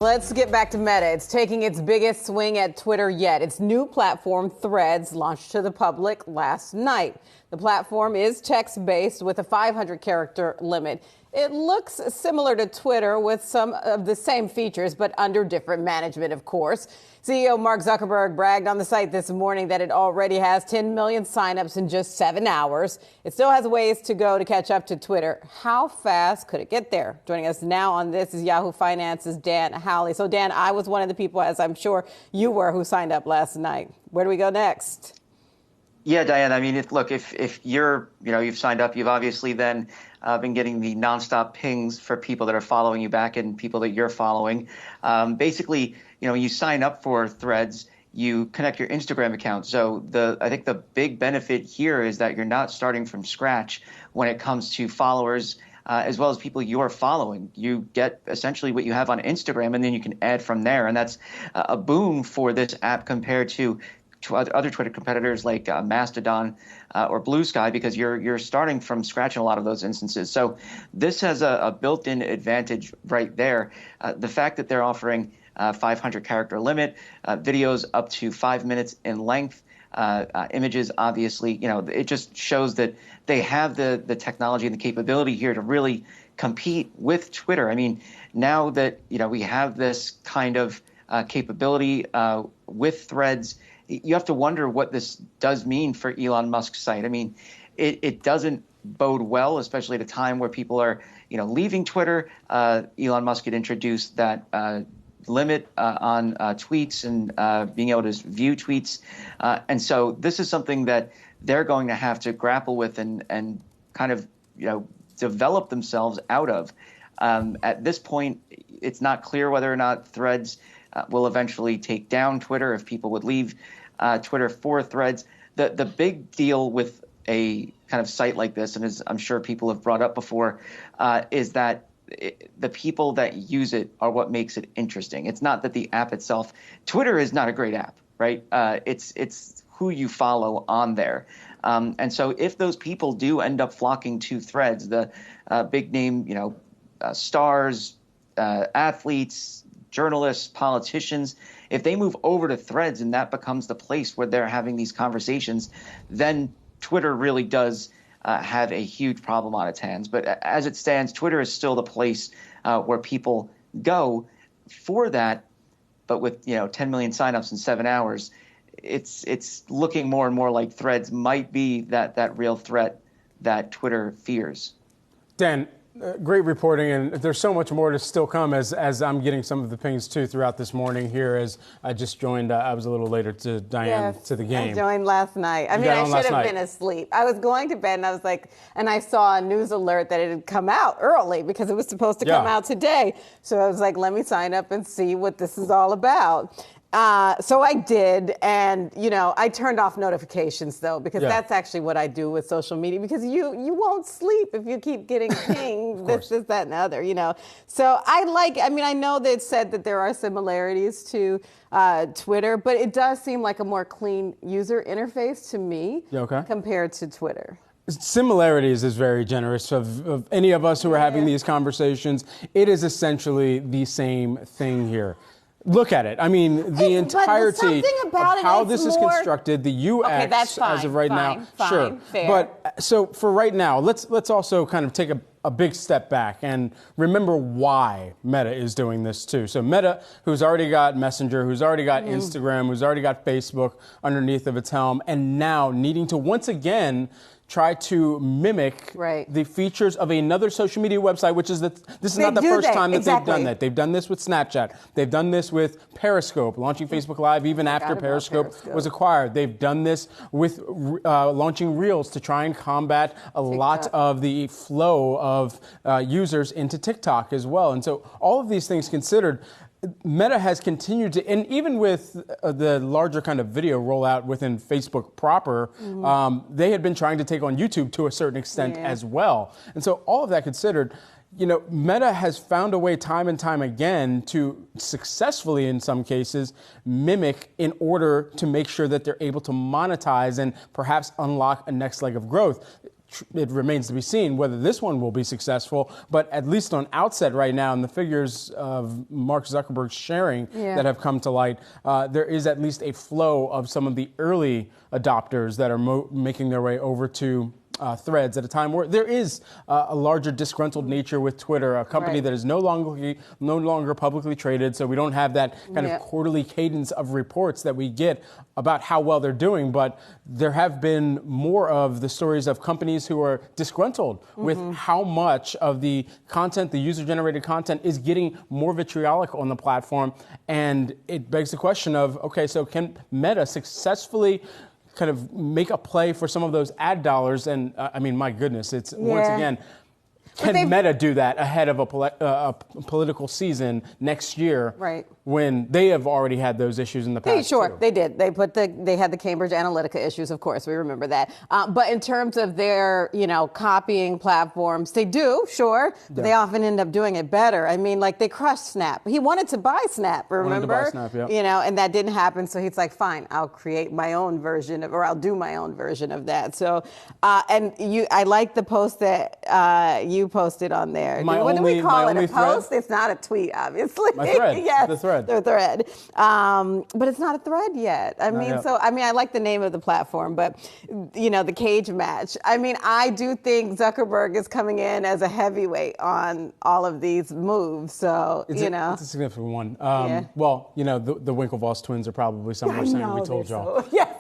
Let's get back to Meta. It's taking its biggest swing at Twitter yet. Its new platform, Threads, launched to the public last night. The platform is text-based with a 500-character limit. It looks similar to Twitter with some of the same features, but under different management, of course. CEO Mark Zuckerberg bragged on the site this morning that it already has 10 million signups in just 7 hours. It still has ways to go to catch up to Twitter. How fast could it get there? Joining us now on this is Yahoo Finance's Dan Howley. So, Dan, I was one of the people, as I'm sure you were, who signed up last night. Where do we go next? Yeah, Diane. I mean, if you're, you've signed up, you've obviously then been getting the nonstop pings for people that are following you back and people that you're following. Basically, when you sign up for Threads, you connect your Instagram account. So I think the big benefit here is that you're not starting from scratch when it comes to followers, as well as people you're following. You get essentially what you have on Instagram, and then you can add from there. And that's a boom for this app compared to other Twitter competitors like Mastodon or Blue Sky, because you're starting from scratch in a lot of those instances. So this has a built-in advantage right there. The fact that they're offering 500-character limit, videos up to 5 minutes in length, images, obviously, it just shows that they have the technology and the capability here to really compete with Twitter. I mean, now that, we have this kind of capability with Threads, you have to wonder what this does mean for Elon Musk's site. I mean, it doesn't bode well, especially at a time where people are, leaving Twitter. Elon Musk had introduced that limit on tweets and being able to view tweets. And so this is something that they're going to have to grapple with and kind of, develop themselves out of. At this point, it's not clear whether or not Threads will eventually take down Twitter, if people would leave Twitter for Threads. The big deal with a kind of site like this, and as I'm sure people have brought up before, is that the people that use it are what makes it interesting. It's not that the app itself. Twitter is not a great app, right? It's who you follow on there. And so if those people do end up flocking to Threads, the big name, stars, athletes, journalists, politicians, if they move over to Threads and that becomes the place where they're having these conversations, then Twitter really does have a huge problem on its hands. But as it stands, Twitter is still the place where people go for that. But with 10 million signups in 7 hours, it's looking more and more like Threads might be that real threat that Twitter fears. Dan, great reporting, and there's so much more to still come as I'm getting some of the pings too throughout this morning here as I just joined. I was a little later to Diane to the game. I joined last night. I mean, I should have been asleep. I was going to bed and I was like, and I saw a news alert that it had come out early because it was supposed to come out today. So I was like, let me sign up and see what this is all about. So I did, and I turned off notifications though, because that's actually what I do with social media, because you won't sleep if you keep getting pinged, this, that, and the other, So I know they said that there are similarities to Twitter, but it does seem like a more clean user interface to me compared to Twitter. Similarities is very generous of any of us who are having these conversations. It is essentially the same thing here. Look at it. I mean, the entirety of how this is constructed, the UX that's fine, as of right now. Fine, fair. But so for right now, let's also kind of take a big step back and remember why Meta is doing this too. So Meta, who's already got Messenger, who's already got Instagram, who's already got Facebook underneath of its helm, and now needing to once again try to mimic the features of another social media website, which is this is not the first time that they've done that. They've done this with Snapchat. They've done this with Periscope, launching Facebook Live even after Periscope was acquired. They've done this with launching Reels to try and combat a lot of the flow of users into TikTok as well. And so all of these things considered, Meta has continued to, and even with the larger kind of video rollout within Facebook proper, they had been trying to take on YouTube to a certain extent as well. And so all of that considered, Meta has found a way time and time again to successfully, in some cases, mimic in order to make sure that they're able to monetize and perhaps unlock a next leg of growth. it remains to be seen whether this one will be successful, but at least on outset right now, in the figures of Mark Zuckerberg sharing that have come to light, there is at least a flow of some of the early adopters that are making their way over to Threads at a time where there is a larger disgruntled nature with Twitter, a company that is no longer publicly traded, so we don't have that kind of quarterly cadence of reports that we get about how well they're doing. But there have been more of the stories of companies who are disgruntled with how much of the content, the user-generated content, is getting more vitriolic on the platform. And it begs the question of, okay, so can Meta successfully kind of make a play for some of those ad dollars? And I mean, my goodness, it's once again, can Meta do that ahead of a political season next year? Right. When they have already had those issues in the past? Sure, they did. They had the Cambridge Analytica issues, of course, we remember that. But in terms of their, copying platforms, they do, sure. But they often end up doing it better. I mean, like they crushed Snap. He wanted to buy Snap, remember? Wanted to buy Snap, and that didn't happen. So he's like, fine, I'll create my own version or I'll do my own version of that. So, I like the post that you posted on there. What do we call it? A post? It's not a tweet, obviously. My thread. Yes. The thread. The thread. But it's not a thread yet. I like the name of the platform, but, the cage match. I mean, I do think Zuckerberg is coming in as a heavyweight on all of these moves. So, It's a significant one. Well, the Winklevoss twins are probably somewhere saying we told y'all. Yes.